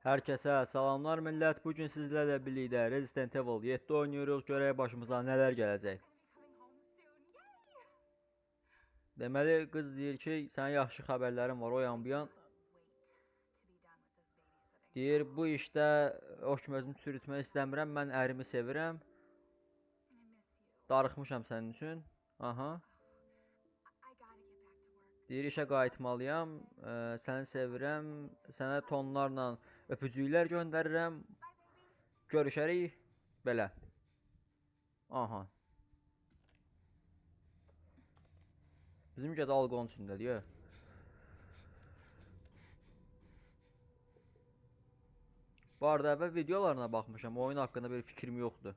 Herkese salamlar millət. Bugün sizlərlə birlikdə Resident Evil 7 oynuyoruz. Görək başımıza nələr gələcək. Deməli qız deyir ki, sənin yaxşı xəbərlərin var o yan bu yan. Deyir bu işdə o kimi özümü çürütmək istəmirəm. Mən ərimi sevirəm. Darıxmışam sənin üçün. Aha. Deyir işə qayıtmalıyam. Səni sevirəm. Sənə tonlarla öpücüklər göndərirəm. Görüşərik. Belə. Aha. Bizimki də alqonun içindədir. Bu arada əvvəl videolarına baxmışam. Oyun haqqında bir fikrim yoxdur.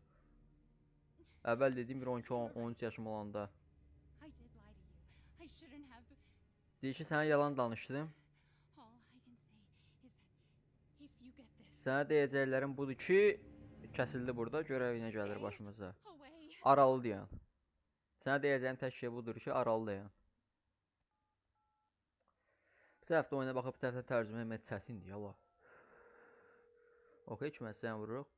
Əvvəl dediyim bir 12-13 yaşım olanda. Deyir ki, sənə yalan danışdım. Sənə deyəcəklərim budur ki, kəsildi burada. Görək nə gəlir başımıza. Aralı deyən. Sənə deyəcəyim tək şey budur ki, aralı deyən. Bir tərəfdə oyuna baxıb bir tərəfdə tərcümə etmək çətindir, yala. Okey, kiməsindən vururuq.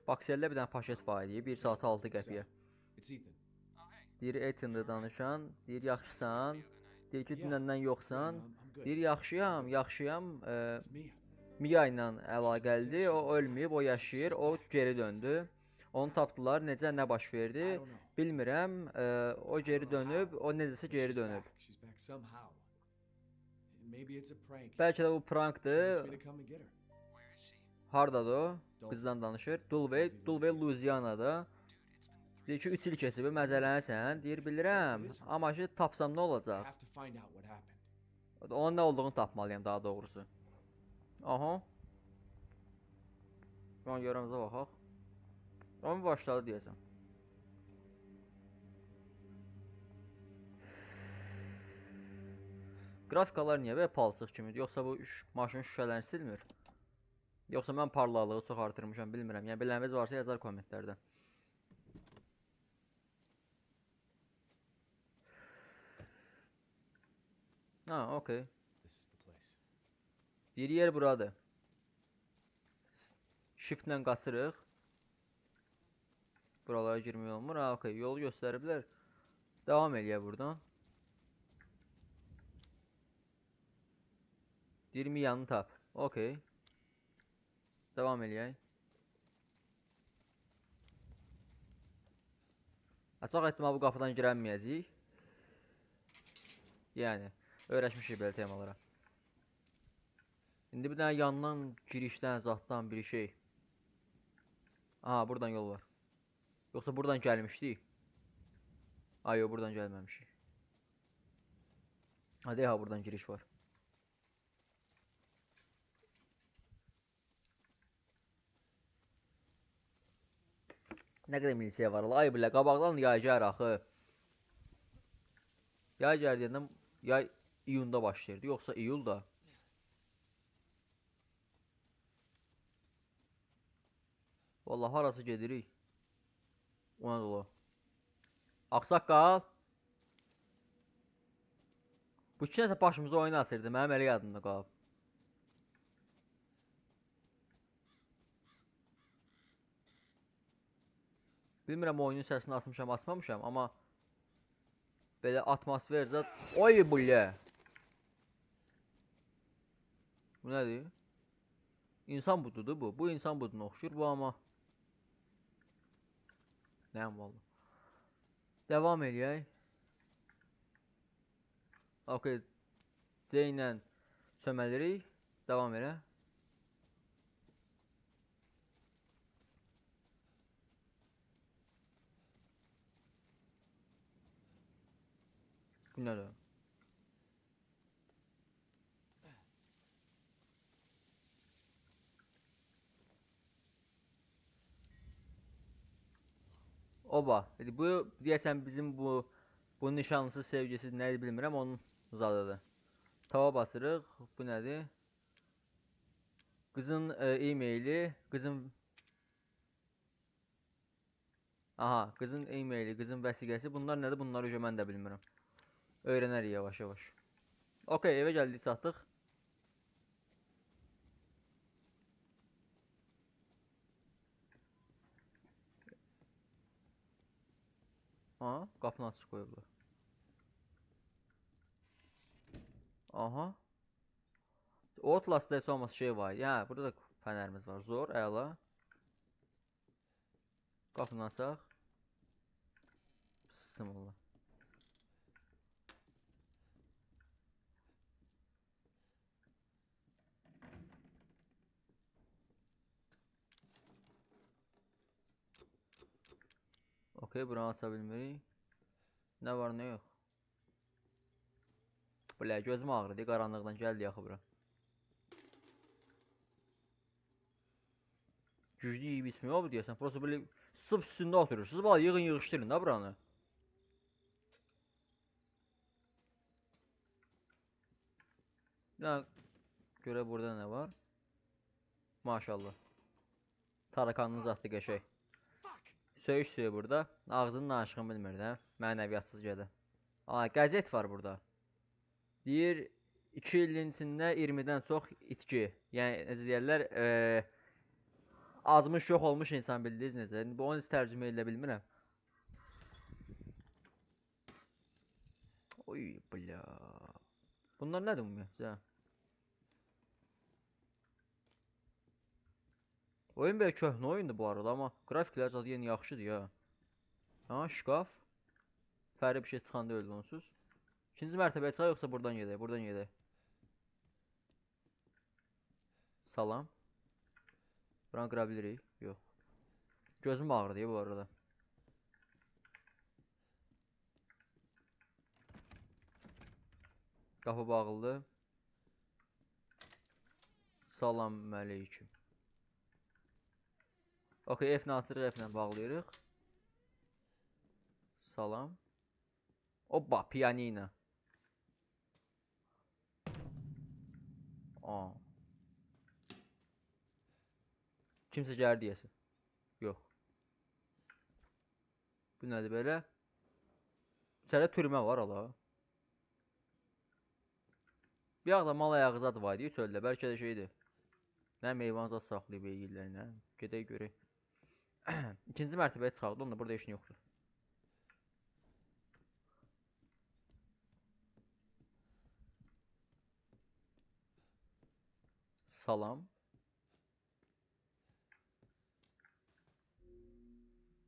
Bakseldə bir dənə paket var idi, 1 saat 6 qəpiyə. Deyir, Ethan'da danışan, deyir, yaxşısan, deyir ki, dünəndən yoxsan, deyir, yaxşıyam, Mia ilə əlaqəlidir, o ölməyib, o yaşayır, o geri döndü. Onu tapdılar, necə, nə baş verdi, bilmirəm, o geri dönüb, o necəsə geri dönüb. Bəlkə də bu prankdır. Hardadır o? Qızdan danışır. Dulvey, Louisiana'da. Deyir ki, 3 il keçib, məzələnəsən. Deyir, bilirəm, amma ki, tapsam nə olacaq? Onun nə olduğunu tapmalıyım, daha doğrusu. Aha. Şu an görəmizə baxaq. Onun başladı deyəsən. Qrafikalar niyə belə palçıq kimidir? Yoxsa bu maşının şüşələrini silmir? Yoxsa mən parlaqlığı çox artırmışam, bilmirəm. Yəni biləniniz varsa yazar kommentlərdə. Ha, okey. Deyir yer buradır. Shiftlə qaçırıq. Buralara girmək olmur. Ha, okey. Yolu göstəriblər. Davam eləyək buradan. Deyir Mia'nı tap. Okey. Devam eləyək. Çox ehtimal bu qapıdan girənməyəcəyik. Yəni, öyrəşmişik belə temalara. İndi bir dənə yandan, girişdən, zaddan bir şey. Aha, buradan yol var. Yoxsa buradan gəlmişdik. Ay, yox, buradan gəlməmişik. Hadi, ha, buradan giriş var. Nə qədər milisiya var? Ay bilə, qabaqdan yay gəlir axı. Yay gəlir deyəndə, yay iyunda başlayırdı, yoxsa iyulda. Vallahi harası gedirik? Ona dolu. Ağsaqqal. Bu iki nəsə başımıza oyun atırdı, mənim elə yadımda qalıb. Bilmirəm oyunun səsini asmışam, asmamışam, amma belə atmosfer zat. Oy bulə. Bu nədir? İnsan bududur bu. Bu insan buduna oxşur bu amma. Nəyəm valla. Devam eləyək. Okey. C ilə sömələrik. Devam elə. Bu nədir? Oba. Bu deyəsən bizim bu nişanlısı, sevgisiz nədir bilmirəm, onun zadıdır. Tava basırıq. Bu nədir? Qızın e-maili, qızın aha, qızın e-maili, qızın vəsiqəsi. Bunlar nədir? Bunları mən də bilmirəm. Öyrənərik yavaş-yavaş. Okey, evə gəldik, satdıq. Ha, qapını açıq qoyublar. Aha. Outlast'da heç olmasa şey var. Yəni burada da fənərimiz var. Zor, əla. Qapını açaq. Bismillah. Okey, buranı aça bilmirik. Nə var, nə yox. Bilə, gözüm ağrıdı, qaranlıqdan gəldi yaxı bura. Güclü yiyib içmək oldu deyəsən. Prosta belə sıp üstündə oturursunuz. Bala yığın yığışdırın da buranı. Görə burada nə var? Maşallah. Tarakanınız atdı qəşəng. Söyüş suyu burada. Ağzının naşığını bilmir də. Mənəviyyatsız gədə. Aa, qəzet var burada. Deyir 2 ilin içində 20-dən çox itki. Yəni necə deyirlər, azmış yox olmuş insan bildiniz necə? Bu onu tərcümə edə bilmirəm. Oy bля. Bunlar nədir ümumiyyətcə? Oyun belə köhnə oyundur bu arada, amma grafiklər zaten yeni yaxşıdır ya. Ha, şkaf. Fərqli bir şey çıxanda öldü onsuz. İkinci mərtəbəyə çıxaq yoxsa buradan gedək? Buradan gedək. Salam. Buranı qıra bilirik? Yox. Gözüm ağrıdı bu arada. Qapı bağlıdır. Salam əleyküm. Okey, F-nə açırıq, F-nə bağlayırıq. Salam. Oba, piyanino. Aa. Kimsə gəlir deyəsin. Yox. Bu nədir belə? İçəridə türmə var ala. Bir ağda mal ayağı zad var deyə çöldə. Bəlkə də şeydir. Nə meyvan zad saxlayıb yeyirlər, nə? Gedək görək. İkinci mərtəbəyə çıxardı, onda burada heç nə yoxdur. Salam.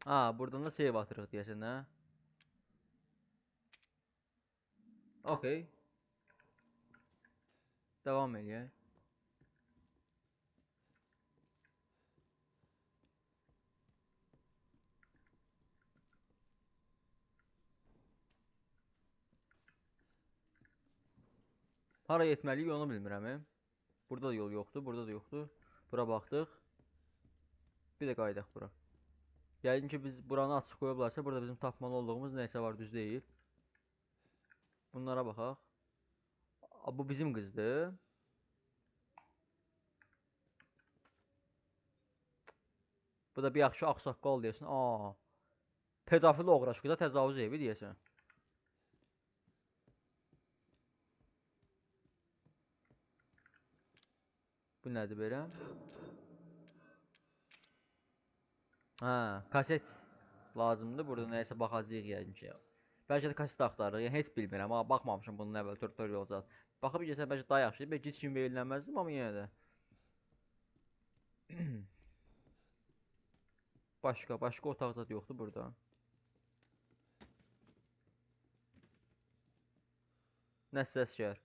Aa, buradan da save atırıq deyəsən, hə? Okey. Devam eləyək. Hara yetməliyik onu bilmirəm. Burada da yol yoxdur, burada da yoxdur. Bura baxdıq. Bir də qayıdaq bura. Yəqin ki biz buranı açıq qoyublarsa, burada bizim tapmalı olduğumuz nəysə var, düz deyil. Bunlara baxaq. Bu bizim qızdır. Bu da bir yaxşı ağsaqqal deyəsən. Aa. Pedofil oğraş qıza təcavüz evi deyəsən. Bu nədir belə? Hə, kaset lazımdır. Burada nəyəsə baxacağıq yəqin ki. Bəlkə də kaset axtarırıq. Yəni heç bilmirəm. Amma baxmamışam bunun əvvəl tutorial zat. Baxıb gəlsən bəlkə daha yaxşıdır. Bəlkə heç kim verilənməzdim, amma yenə də. Başqa otaq zat yoxdur burada. Nə səs gəlir?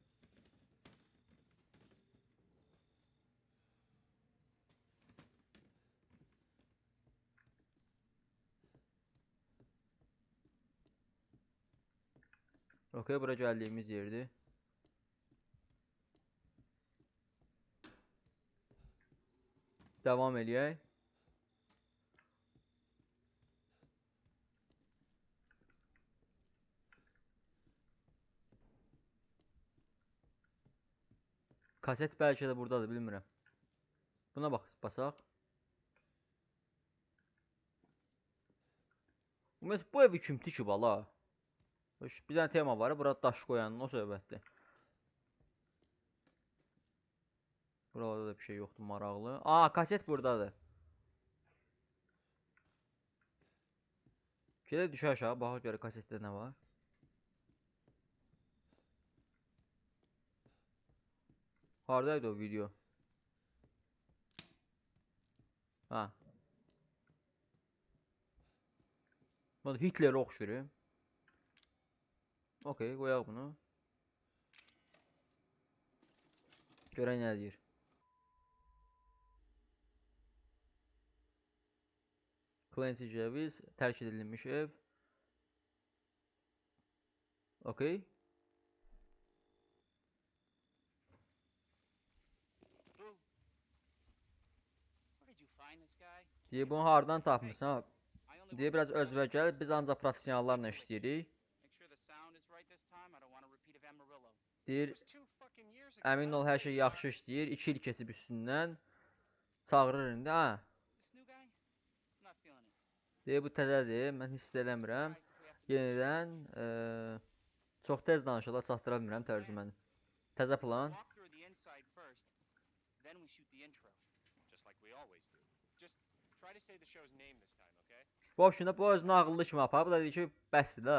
Okey, bura gəldiyimiz yerdir. Devam eləyək. Kaset bəlkə də buradadır, bilmirəm. Buna basaq. Bu evi kim tikib ala? Bir dənə tema var, burada daş qoyanın o söhbətdir. Buralarda da bir şey yoxdur maraqlı. Aa, kaset buradadır. Gedək düşə aşağı, baxaq görə kasetdə nə var. Hardaydı o video? Ha. Burada Hitler'e oxşur. Okey, qoyaq bunu. Görək nə deyir. Clancy Ceviz, tərk edilmiş ev. Okey. Deyir, bunu hardan tapmışsan? Deyir, biraz özvə gəl, biz ancaq professionallarla işləyirik. Deyir, əmin ol, hər şey yaxşı işləyir. 2 il keçib üstündən. Çağırır indi, ha. Deyir, bu təzədir, mən hiss eləmirəm. Yenidən, çox tez danışırlar, çatdıra bilmirəm tərcüməni. Təzə plan. Bu opsiyonda bu özünü ağıllı kimi apar. Bu da deyir ki, bəsdir də.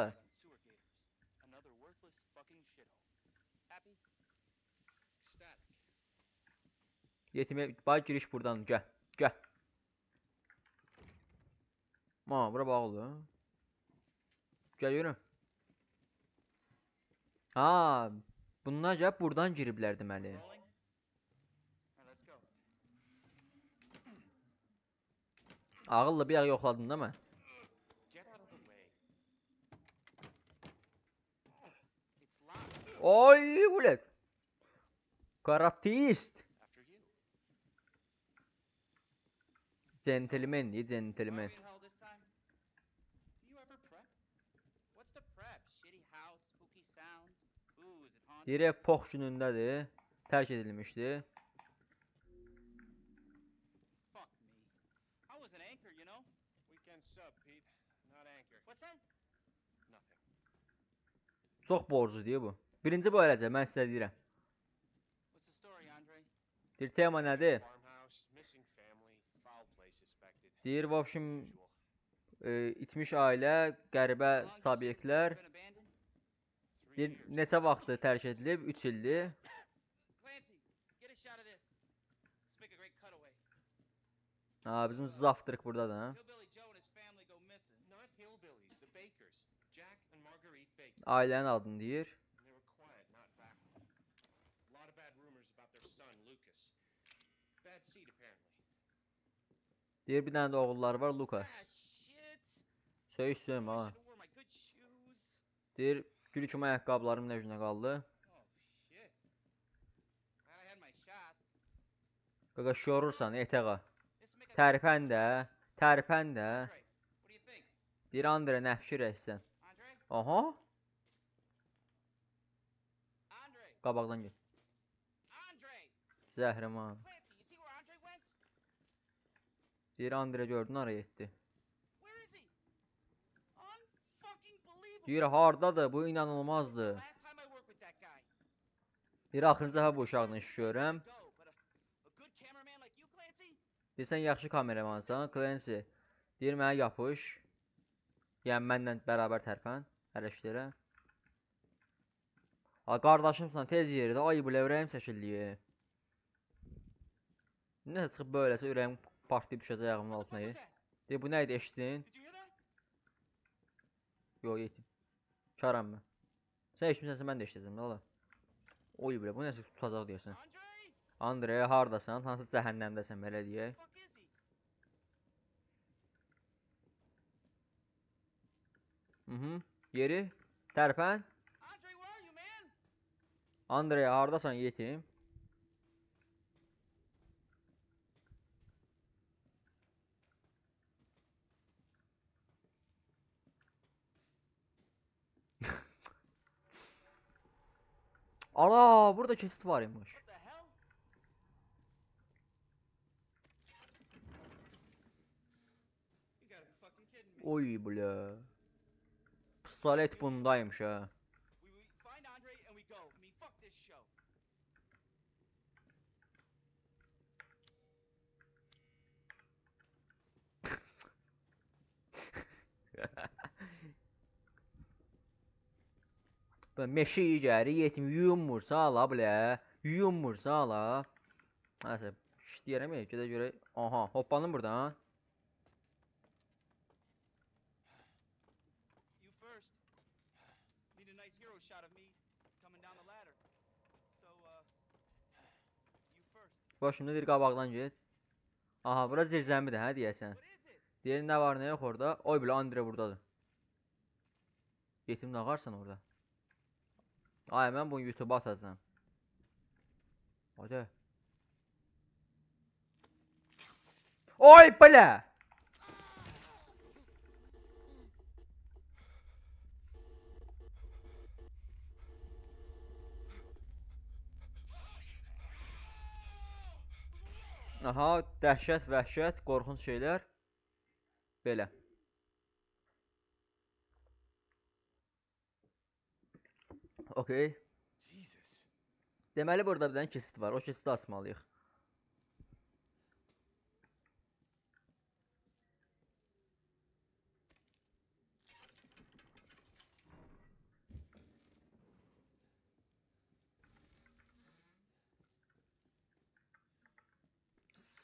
Yetimə, bax giriş buradan, gəl, gəl. Bura bağlıdır. Gəl yürü. Ha, bunlar gəlib buradan giriblər deməli. Ağılla bir yer yoxladın da mən. Oy, ulan. Karatist. Gentleman değil, gentleman. Deyir, ev pox günündədir. Tərk edilmişdi. Çox borcu deyir bu. Birinci bu eləcək, mən sizə deyirəm. Deyir, tema nədir? Deyir, v общем, itmiş ailə, qəribə subyektlər. Deyir, neçə vaxtı tərk edilib? 3 ildir. Ha, bizim zaftırıq buradadır, ha? Ailənin adını deyir. Deyir, bir dənə də oğulları var, Lucas. Söyüş söymə, ha. Deyir, gül kimi ayaqqabılarım nə günə qaldı. Qaqa, şorursan, etəqa. Tərpən də, tərpən də. Deyir, Andre, nə fikir əksən? Aha. Qabaqdan gel. Zəhriman. Deyir, Andre gördün, araya etdi. Deyir, hardadır, bu inanılmazdır. Deyir, axırıncı dəfə bu uşaqla iş görürəm. Deyir, sən yaxşı kameramansan, Clancy. Deyir, mənə yapış. Yəni, mənlə bərabər tərpən, hər işlərə. Qardaşımsan, tez yerdə, ay bu ürəyim çəkildiyi. Nəsə çıxıb böyləsə, ürəyim partlayıb düşəcək ayağımın altına. Deyir, bu nə idi, eşitdin? Yox, yetim. Karam mən. Sən eşitmisənsə, mən də eşitəcəm, ola. Oy bu nəsə tutacaq deyəsən. Andre, hardasan? Hansı cəhənnəmdəsən, belə deyək. Yeri, tərpən. Andre, hardasan, yetim? Ala, burada kesit var imiş. Oy bля. Pistolet bundaymış ha. Meşə iyi gəlir, yetim yuyunmursa ala bilə. Yuyunmursa ala. Nəsə, işləyərəm ya, gedə görə. Aha, hoppanın buradan. Bax, şimdi deyir qabaqdan get. Aha, bura zirzəmidir, hə deyəsən. Deyir, nə var, nə yox orada. Oy bilə, Andre buradadır. Yetim nağarsan orada. Ay, mən bunu YouTube-a atacağım. Hadi. Oy bilə! Aha, dəhşət, vəhşət, qorxunç şeylər. Belə. Okey. Deməli burada bir dənə kesit var. O kesiti açmalıyıq.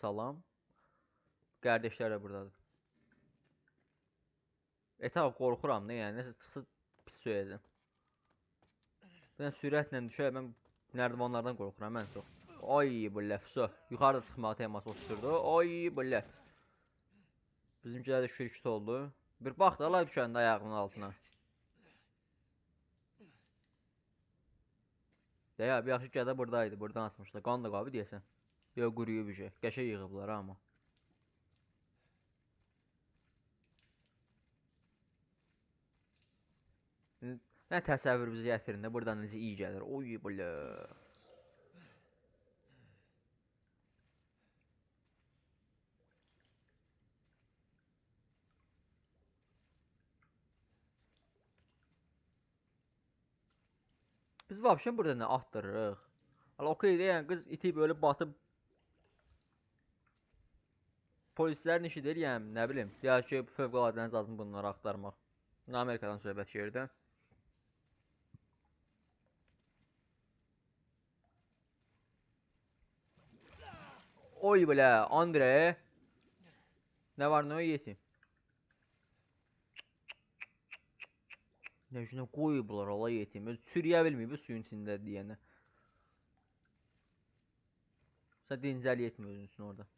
Salam. Qardaşlar da buradadır. Tabi qorxuram da, yəni nəsə çıxsa pis söyləyəcəm. Ben sürətlə düşər, mən nərdivanlardan qorxuram ən çox. Ay bu ləfsə. Yuxarıda çıxmağı teması oturdu. Ay bu ləf. Bizimkilər də şirkət oldu. Bir bax da alay düşəndə ayağımın altına. Deyə, bir yaxşı gədə buradaydı. Buradan asmışdı. Qan da qabı deyəsən. Yox, quruyub bir şey. Qəşə yığıblar amma. Nə təsəvvürünüzü gətirin də buradan necə iyi gəlir. Oy belə. Biz vəbşən burada nə atdırırıq? Hala okey deyən qız itib ölüb batıb polislərin işi deyirəm, nə bilim. Deyək ki, fövqəladənin zadını bunları axtarmaq. Amerikadan söhbət şehirdə. Oy belə, Andre. Nə var, nə yetim? Nə üçünə qoyublar ala yetim. Sürüyə bilməyib suyun içində deyənə. Sən dincəl yetmir özün üçün orada.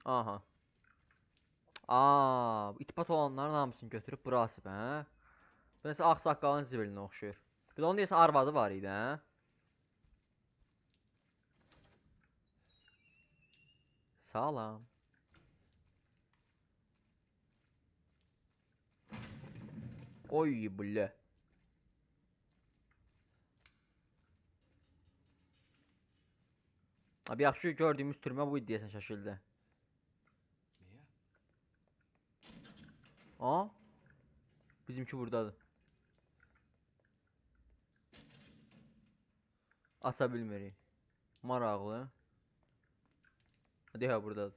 Aha. Aa, itbat olanların hamısını götürüb burası bə. Bu nəsə ağsaqqalın zibilinə oxşuyur. Bir də onun deyəsə arvadı var idi, hə? Salam. Oy bulə. Abi yaxşı gördüyümüz türmə bu idi deyəsən şəkildə. Aa? Bizimki buradadır. Aça bilmirik. Maraqlı. Deyək buradadır.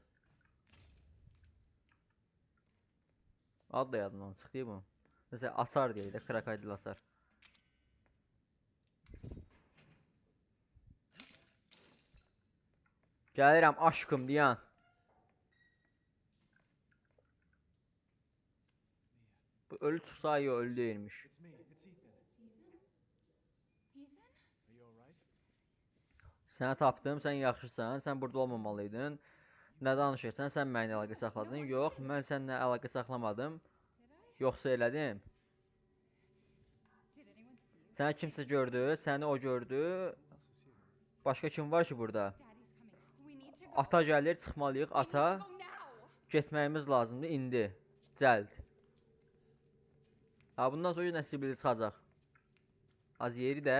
Ad da yadımdan çıxdı bu. Mesela açar deyək də, krokodil açar. Gəlirəm aşkım deyən. Bu ölü çıxsa yox, ölü deyilmiş. Səni tapdım, sən yaxşısan, sən burada olmamalıydın. Nə danışırsan, sən mənimlə əlaqə saxladın? Yox, mən səninlə əlaqə saxlamadım. Yoxsa elədim. Səni kimsə gördü, səni o gördü. Başqa kim var ki burada? Ata gəlir, çıxmalıyıq, ata. Getməyimiz lazımdır indi. Cəld. Ha, bundan sonra nəsibli çıxacaq. Az yeri də.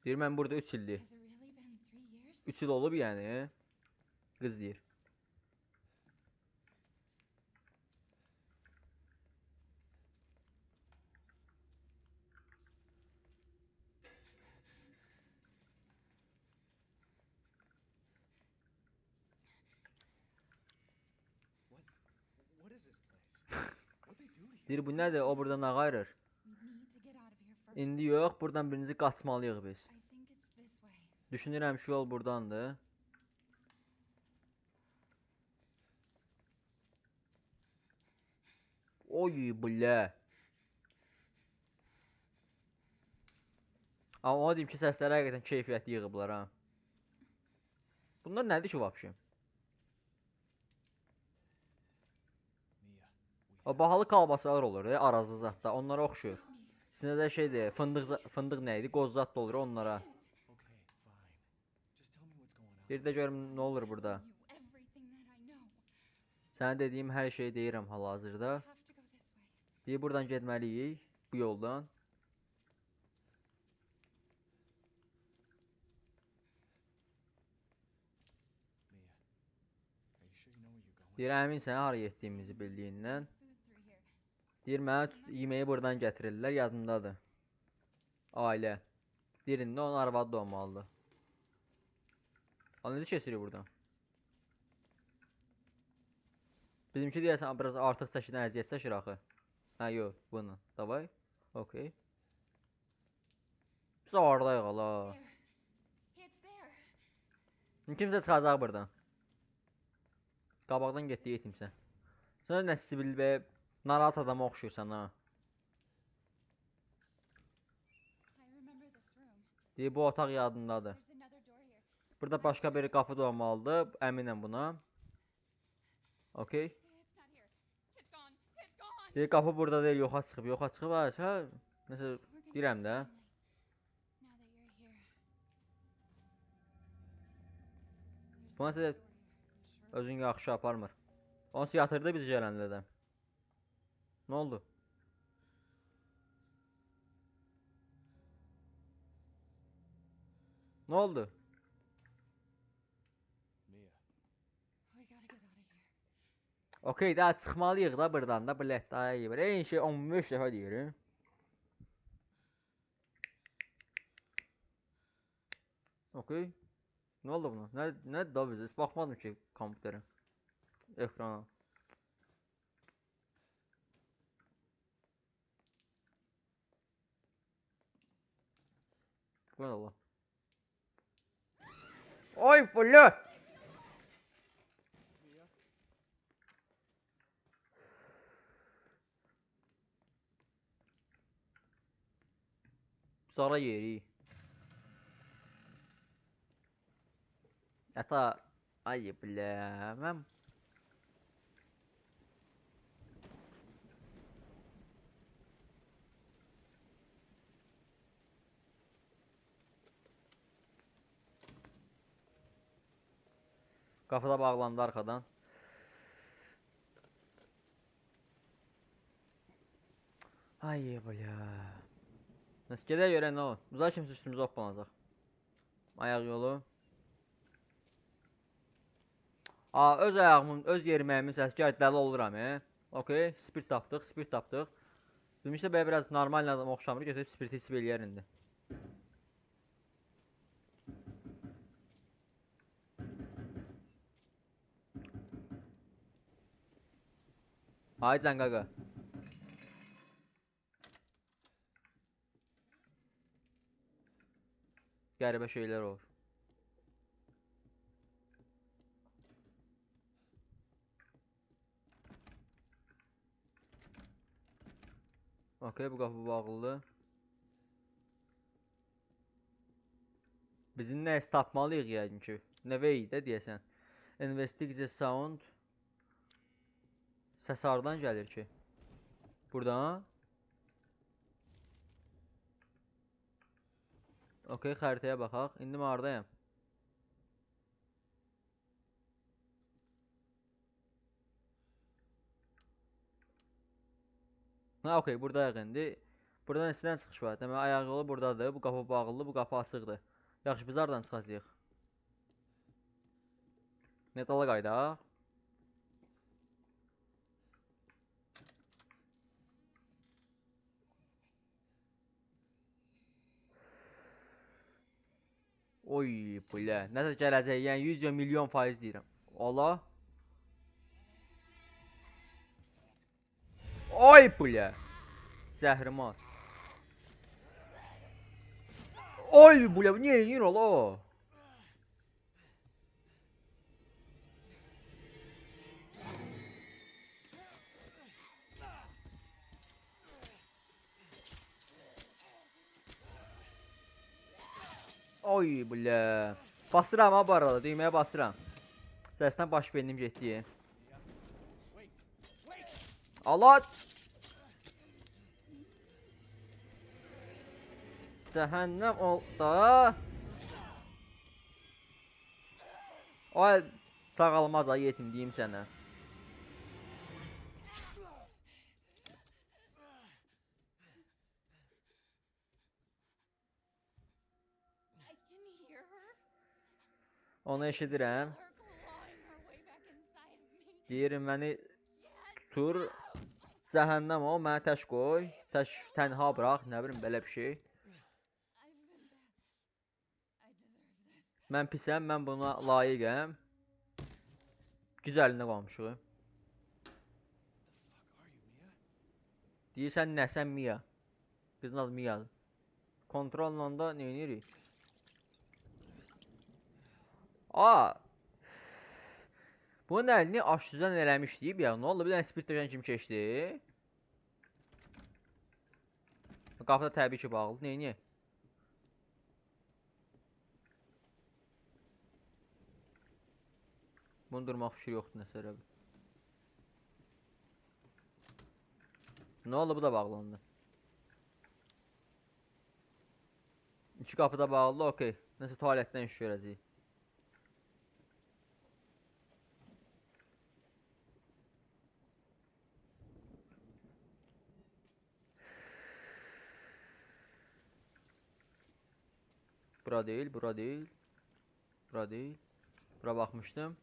Deyir, mən burada 3 ildir. 3 il olub yəni. Qız deyir. Deyir bu nədir? O buradan nə qayırır? İndi yox, buradan birinci qaçmalıyıq biz. Düşünürəm ki, yol buradandır. Oy bilə. Amma ona deyim ki, səsləri həqiqətən keyfiyyətli yığıblar ha. Bunlar nədir ki vapşi? O bahalı kalbasalar olur ya, arazlı zatda, onlara oxşuyur. Sizə də şeydir, fındıq nə idi? Qoz zat da olur onlara. Bir də görüm nə olur burada. Sənə dediyim hər şeyi deyirəm hal-hazırda. Deyir buradan getməliyik, bu yoldan. Deyir əminsən hara getdiyimizi bildiyindən. Deyir mənə yeməyi buradan gətirirlər, yadımdadır. Ailə. Deyir indi onun arvadı da olmalıdır. Necə keçirik buradan? Bizimki deyəsən biraz artıq çəkidən əziyyət çəkir axı. Hə yox, bunu. Davay. Okey. Biz oradayıq hala. Kimsə çıxacaq buradan. Qabaqdan getdi yetimsən. Sən nə sibil və narahat adama oxşuyursan ha. Deyir bu otaq yadındadır. Burada başqa bir qapı da olmalıdır. Əminəm buna. Okey. Deyir qapı burada deyil, yoxa çıxıb. Yoxa çıxıb ha. Nəsə deyirəm də. Buna sizə özün yaxşı aparmır. Onsu yatırdı bizi gələndə də. Nə oldu? Nə oldu? Okey, daha çıxmalıyıq da buradan da, bilet daha iyi. Eyni şey 15 dəfə deyirim. Okey. Nə oldu buna? Nədir da biz? Heç baxmadım ki kompüterə. Ekrana. Bu nə Allah? Oy bulu! Sonra yeri. Ata ay biləməm. Qapıda bağlandı arxadan. Ay bilə. Nəsə gedək görək nə olur. Uzaq kimsə üstümüzə hoppanacaq. Ayaq yolu. Öz ayağımın, öz yeriməyimin səsi gəl dəli oluram. Okey, spirt tapdıq, spirt tapdıq. Demişdə belə biraz normal adam oxşamır, götürüb spirti içib eləyər indi. Ay cənqaqa. Qəribə şeylər olur. Okey, bu qapı bağlıdır. Bizim nəyisə tapmalıyıq yəqin ki. Nə vey də deyəsən. Investigate sound. Səs hardan gəlir ki? Buradan. Okey, xəritəyə baxaq. İndi mən haradayam? Ha, okey, buradayıq indi. Buradan neçədən çıxış var? Demək, ayaq yolu buradadır. Bu qapı bağlıdır, bu qapı açıqdır. Yaxşı, biz haradan çıxacağıq? Metala qaydaq. Oy, bilə. Nəsə gələcək, yəni 100 milyon faiz deyirəm. Allah. Ay bля. Zəhrimar. Ay bля, bu niyə yeyir ola? Ay bля. Basıram ha bu arada, düyməyə basıram. Səsdən baş benim getdi. Allah! Cəhənnəm ol da. Ay sağalmaz ha yetim deyim sənə. Onu eşidirəm. Deyir məni tutur. Cəhənnəm o, mənə tək qoy. Tənha bırax, nə bilim belə bir şey. Mən pisəm, mən buna layiqəm. Güzəlinə qalmışıq. Deyirsən nəsən Mia? Qızın adı Mia'dır. Kontrolla da nə edirik? Aa! Bunun əlini aşüzən eləmişdik ya. Nə oldu? Bir dənə spirt döşən kim keçdi? Qapıda təbii ki bağlı. Neyini? Bunu durmaq fikri yoxdur nəsə elə. Nə oldu? Bu da bağlandı. İki qapıda bağlı, okey. Nəsə tualetdən iş görəcəyik. Bura değil, bura değil. Bura değil. Bura baxmışdım.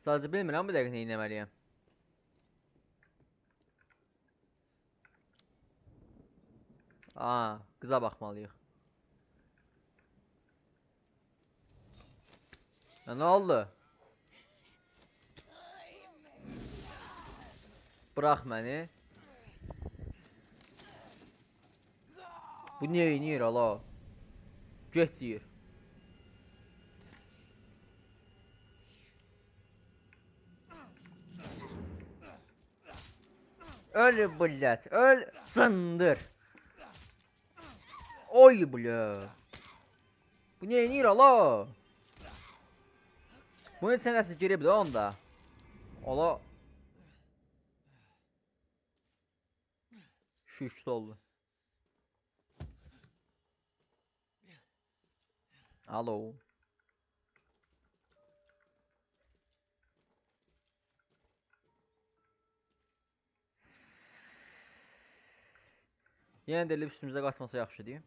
Sadəcə bilmirəm bu dəqiqə nə etməliyəm. Aa, qıza baxmalıyıq. Nə oldu? Bırax məni. Bu niyə inir ala? Get deyir. Öl billət, öl zındır. Oy bля. Bu niyə inir ala? Bunu sənəsiz girib də onda. Ala. Şüştü oldu. Alo. Yenə də elib üstümüzə qaçmasa yaxşı deyim.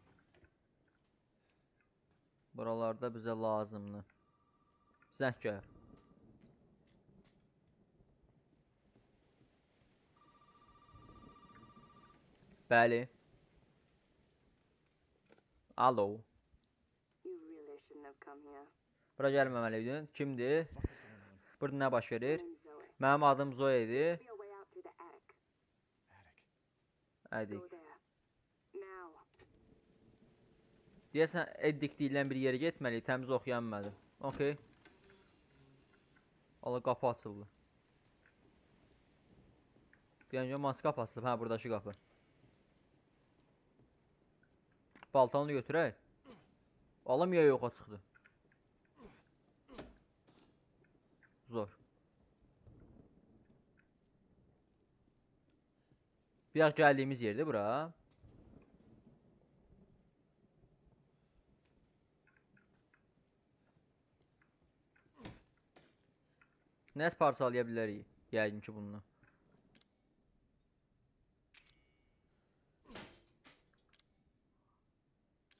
Buralarda bizə lazımdır. Zəng gəl. Bəli. Alo. Bura gəlməməliydin. Kimdir? Burada nə baş verir? Mənim adım Zoe'dir. Ədik. Deyəsən Eddik deyilən bir yerə getməliyik. Təmiz oxuyanmadı. Okey. Allah qapı açıldı. Deyəncə maska qapı açılıb. Hə, buradakı qapı. Baltanı götürək. Alım ya yoxa çıxdı. Zor. Biraz gəldiyimiz yerdir bura. Nəsə parçalaya bilərik. Yəqin ki bunu.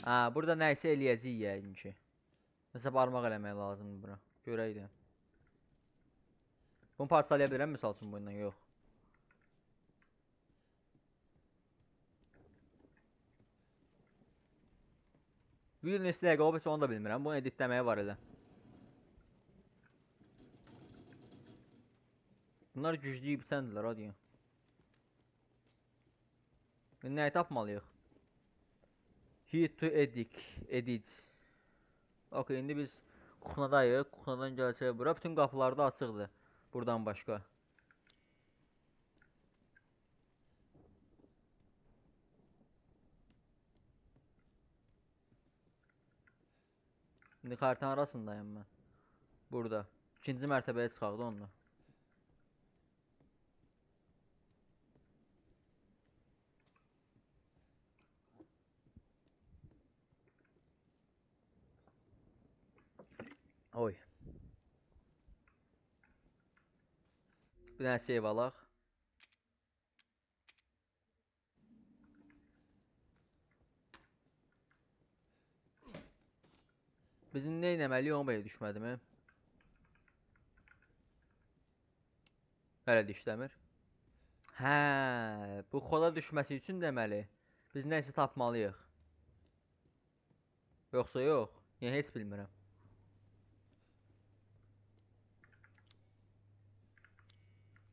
Ha, burada nəsə eləyəcəyik yəqin ki. Nəsə barmaq eləmək lazımdır bura. Görək də. Bunu parçalaya bilirəm misal üçün bundan, yox. Video neçə dəqiqə olub, heç onu da bilmirəm. Bunu editləməyə var elə. Bunlar güclü bitəndirlər, hadi. Nəyi tapmalıyıq? Hit to edit. Okey, indi biz kuxnadayıq. Kuxnadan gəlsək bura. Bütün qapılar da açıqdır. Buradan başqa. İndi xəritənin arasındayım mən. Burada. İkinci mərtəbəyə çıxaq da onunla. Oy. Bir dənə save alaq. Bizim nə etməliyik onu belə düşmədim. Hələ də işləmir. Hə, bu xoda düşməsi üçün deməli biz nəsə tapmalıyıq. Yoxsa yox. Yəni heç bilmirəm.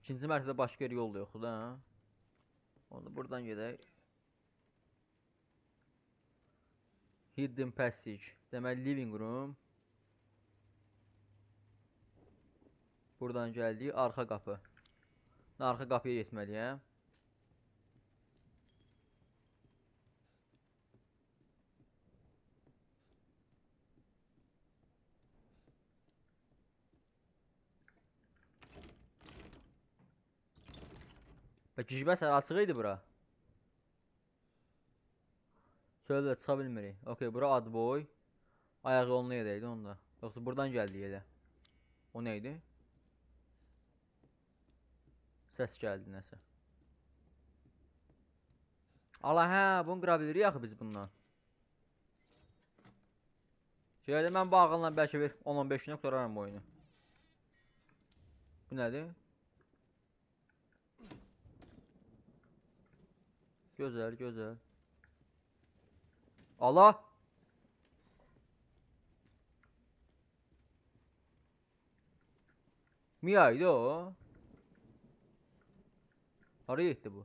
İkinci mərtəbədə başqa yer yol da yoxdur da. Onu buradan gedək. Hidden passage. Deməli living room. Buradan gəldik arxa qapı. Arxa qapıya getməliyəm. Və gicbəs açıq idi bura. Söylə çıxa bilmirik. Okey, bura ad boy. Ayaq yoluna gedəydi onda. Yoxsa buradan gəldik elə. O nə idi? Səs gəldi nəsə. Ala hə, bunu qıra bilirik axı biz bundan. Şeydə mən bu ağılla bəlkə bir 10-15 günə qutararam bu oyunu. Bu nədir? Gözəl, gözəl. Ala! Mia idi o. Haraya getdi bu?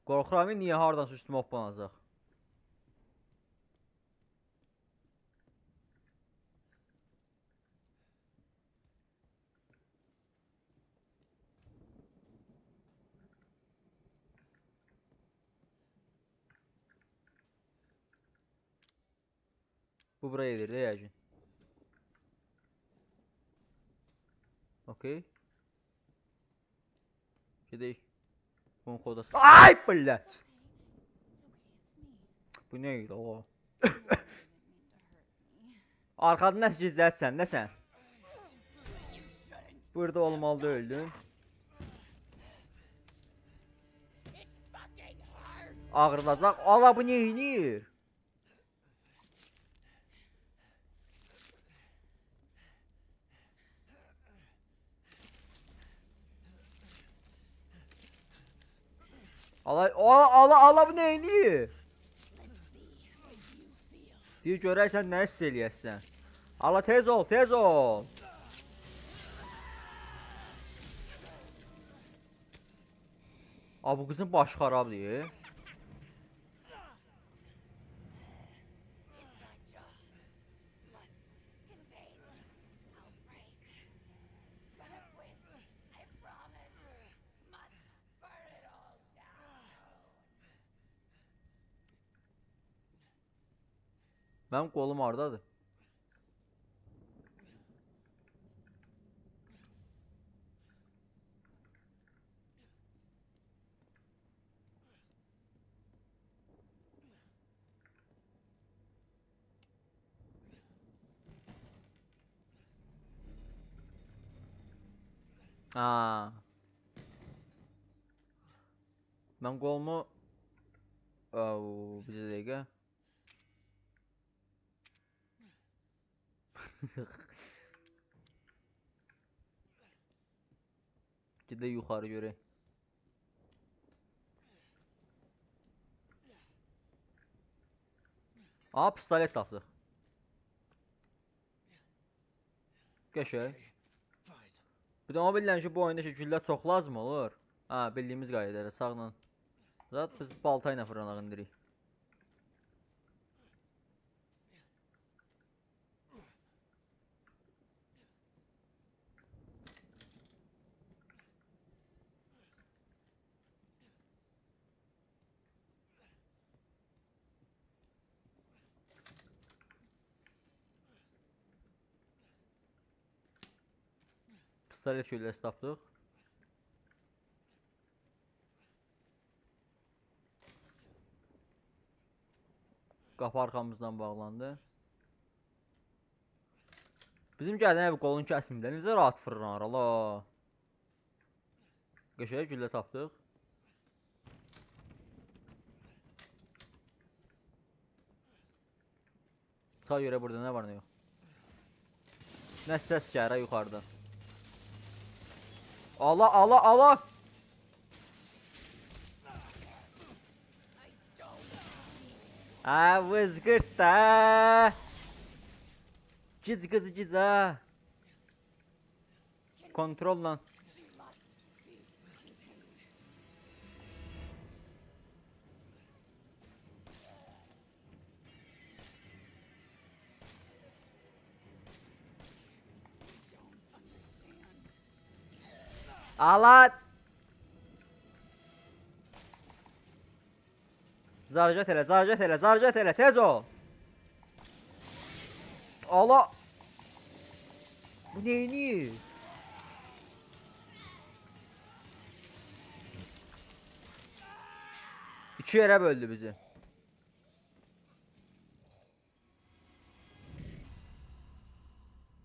Qorxuram niyə hardan üstümə hoppanacaq? Bu buraya gedir de yəqin. Okey. Gedək. Bunun kodası. Ay billət! Bu nə idi o? Arxada nəsə gizlətsən, nə sən? Burada olmalı öldün. Ağrılacaq. Ala bu nə edir? Ala bu nə edir? Deyir görək sən nə hiss eləyəsən. Ala tez ol, tez ol. Bu qızın başı xarabdır. Mənim qolum hardadır? Ha. Mən qolumu bir dəqiqə. Gedək yuxarı görək. Aa, pistolet tapdıq. Qəşəng. Bir də o bilirəm ki, bu oyunda ki, güllə çox lazım olur. Ha, bildiyimiz qaydada sağla. Zat biz balta ilə fırlanaq indirik. Pistolet gülləsi tapdıq. Qapı arxamızdan bağlandı. Bizim gəldən ev qolun kəsmində necə rahat fırlanar ala. Qəşəng güllə tapdıq. Sağa görə burada nə var nə yox. Nə səs gəlir yuxarıdan. Allah Allah Allah. Vızgırt da. Ciz kızı ciz ha. Kontrolla. Allah. Zarjat elə, zarjat elə, zarjat elə, tez ol. Allah. Bu neyini? İki yerə böldü bizi.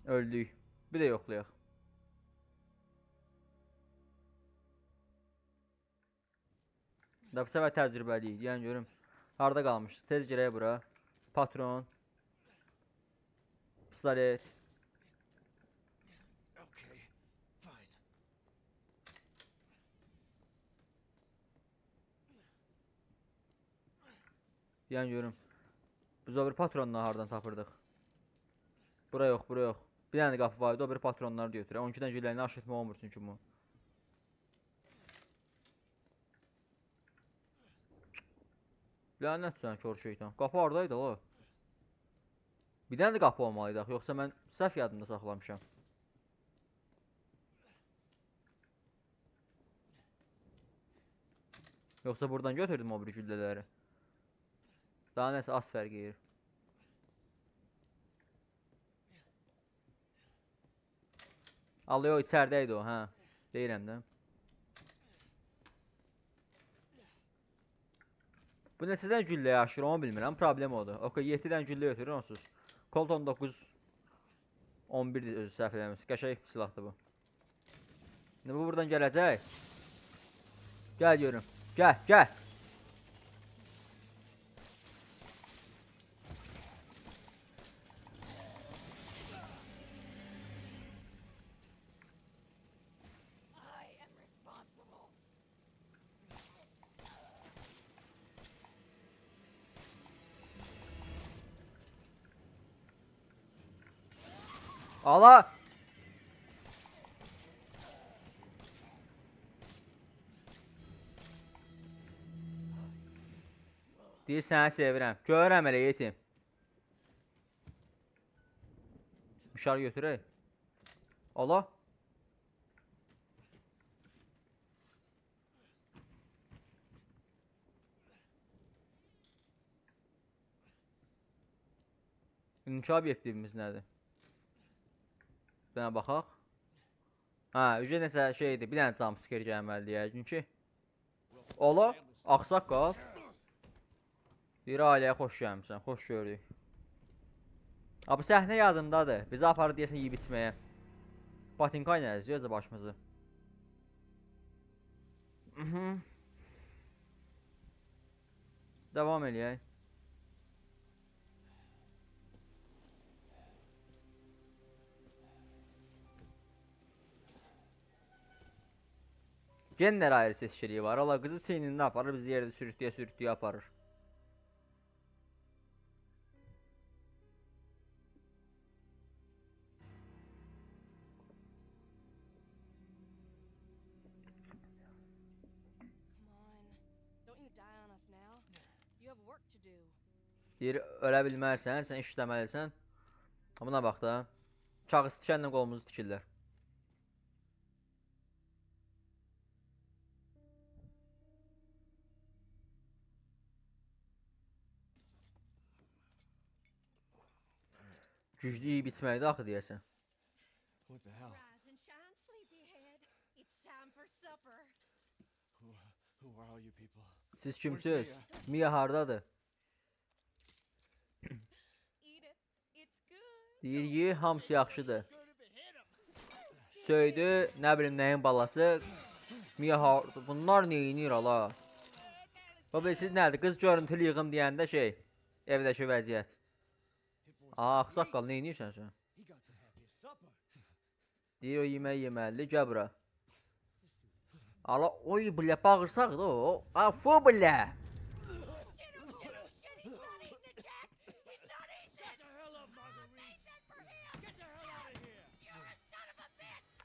Öldük. Bir də yoxlayaq. Bu səfər təcrübəliyik. Yəni görüm. Harda qalmışdıq? Tez girək bura. Patron. Pistolet. Yəni görüm. Biz o bir patronları hardan tapırdıq? Bura yox, bura yox. Bir dənə qapı var idi, o bir patronları götürək. 12-dən gülləyini aşırtma olmur çünki bu. Lənət sən kör şeytan. Qapı oradaydı o. Bir dənə də qapı olmalıydı, yoxsa mən səhv yadımda saxlamışam. Yoxsa buradan götürdüm o bir güllələri. Daha nəsə az fərq edir. Alıyor, içərdəydi o, hə. Deyirəm də. Bu neçədən gülləyə aşır, onu bilmirəm. Problem odur. Ok, 7-dən güllə götürür, onsuz. Colt 19 11 özü səhv eləmiş. Qəşəng silahdır bu. Bu buradan gələcək. Gəl görüm. Gəl, gəl. Allah! Deyir səni sevirəm. Görürəm elə yetim. Mişar götürək. Allah! İnki obyektivimiz nədir? Bir dənə baxaq. Hə, ücə nəsə şeydir, bir dənə jumpscare gəlməlidir yəqin ki. Ola, ağsaqqal. Bir ailəyə xoş gəlmişsən, xoş gördük. Bu səhnə yadımdadır. Bizi aparır deyəsən yeyib içməyə. Batinka ilə əziyor da başımızı. Devam eləyək. Genlər ayrı seçkiliyi var. Allah qızı çiynində aparır, bizi yerdə sürütləyə aparır. Deyir, ölə bilmərsən, sən işləməlisən. Buna bax da. Kağız tikənlə qolumuzu tikirlər. Güclü yeyib içməkdə axı deyəsən. What the hell? Rise and shine, sleepyhead. It's time for supper. Who are all you people? Siz kimsiz? Mia hardadır? Eat it. It's good. Deyir ki, hamısı yaxşıdır. Söydü, nə bilim nəyin balası. Mia hardadır. Bunlar neyinir ala? Bu siz nədir? Qız görüntülü yığım deyəndə şey, evdəki vəziyyət. Ağsaqqal, neyinirsən sən? Deyir o yemək yeməli, gəl bura. Ala, oy bilə bağırsaq da o. Afu bilə.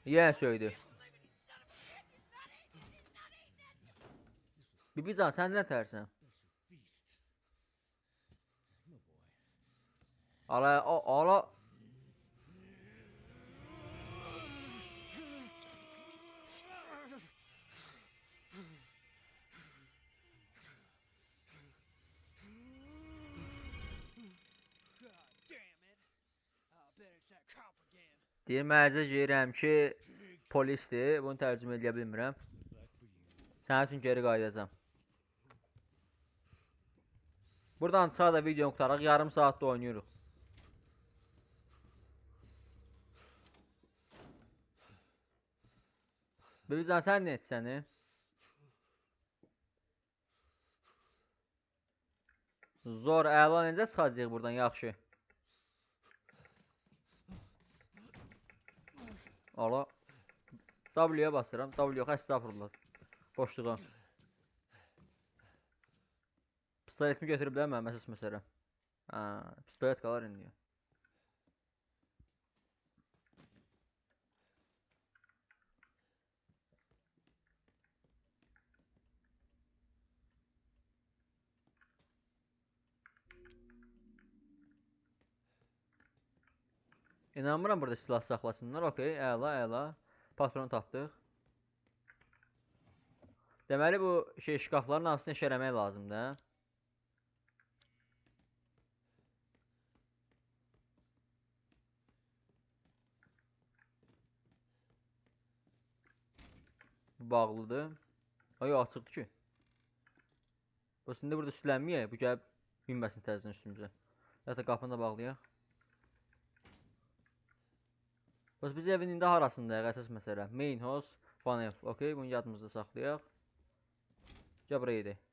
Yenə söydü. Bibican, sən nə tərsən? Ala. Deyir, mərcə deyirəm ki, polisdir. Bunu tərcümə edə bilmirəm. Sənin üçün geri qayıdacam. Buradan çıxaq da videonu qutaraq. Yarım saatdə oynayırıq. Bilirsən, sən nə etsəni? Zor, əla necə çıxacaq buradan, yaxşı. Ala. W'yə basıram. W yox, estağfurullah. Boşluğa. Pistoletimi götürüb də mən məsəs məsələm. Pistolet qalar indi. İnanmıram burada silah saxlasınlar. Okey, əla. Patronu tapdıq. Deməli bu şkafların hamısını şərəmək lazımdır. Bu bağlıdır. Ay, açıqdır ki. Bu şimdi burada üstlənməyək. Bu gəlib binməsin təzdən üstümüzə. Hətta qapını da bağlayaq. Biz evin indi harasındayıq, əsas məsələ. Main house, fan ev. Okey, bunu yadımızda saxlayaq. Gəl buraya edək.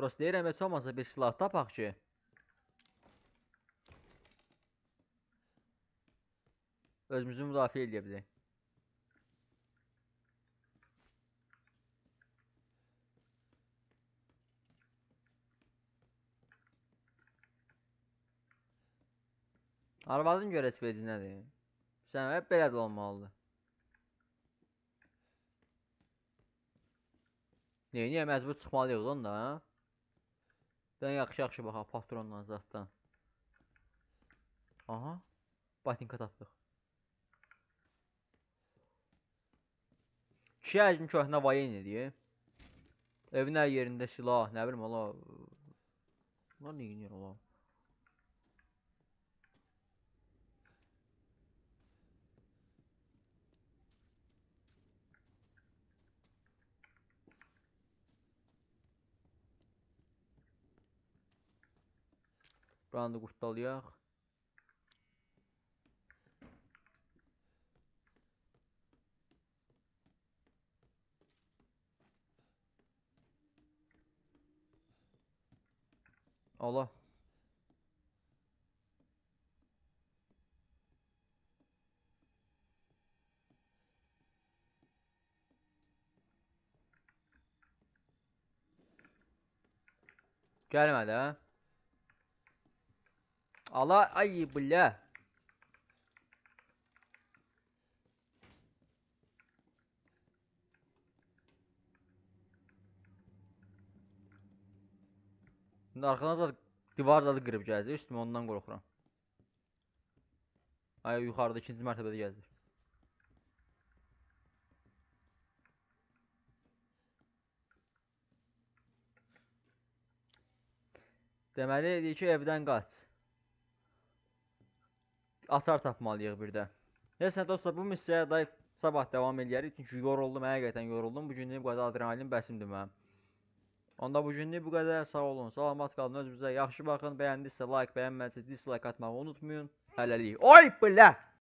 Prosto deyirəm, heç olmasa bir silah tapaq ki. Özümüzü müdafiə edə bilək. Arvadın görəç veci nədir? Sən hep belə də olmalıdır. Niyə məcbur çıxmalıyıq onda? Ben yaxşı baxaq patronla zatdan. Aha. Batinka tapdıq. Kişi həcmi köhnə vayen edir. Evin hər yerində silah, nə bilim ola. Bunlar nə yiyir ola? Buranı da qurtdalayaq. Allah. Gəlmədi hə? Allah, ay bilə. İndi arxadan da divar zadı qırıb gələcək, üstümə ondan qorxuram. Ay yuxarıda 2-ci mərtəbədə gəzir. Deməli, deyir ki, evdən qaç. Açar tapmalıyıq bir də. Neyse dostlar, bu missiyaya da sabah davam eləyərik. Çünki yoruldum, həqiqətən yoruldum. Bu günlük bu qədər adrenalin bəsimdir mənim. Onda bu günlük bu qədər. Sağ olun, salamat qalın, özünüzə yaxşı baxın. Bəyəndinizsə like, bəyənmədinizsə dislike atmağı unutmayın. Hələlik. Oy, bilə!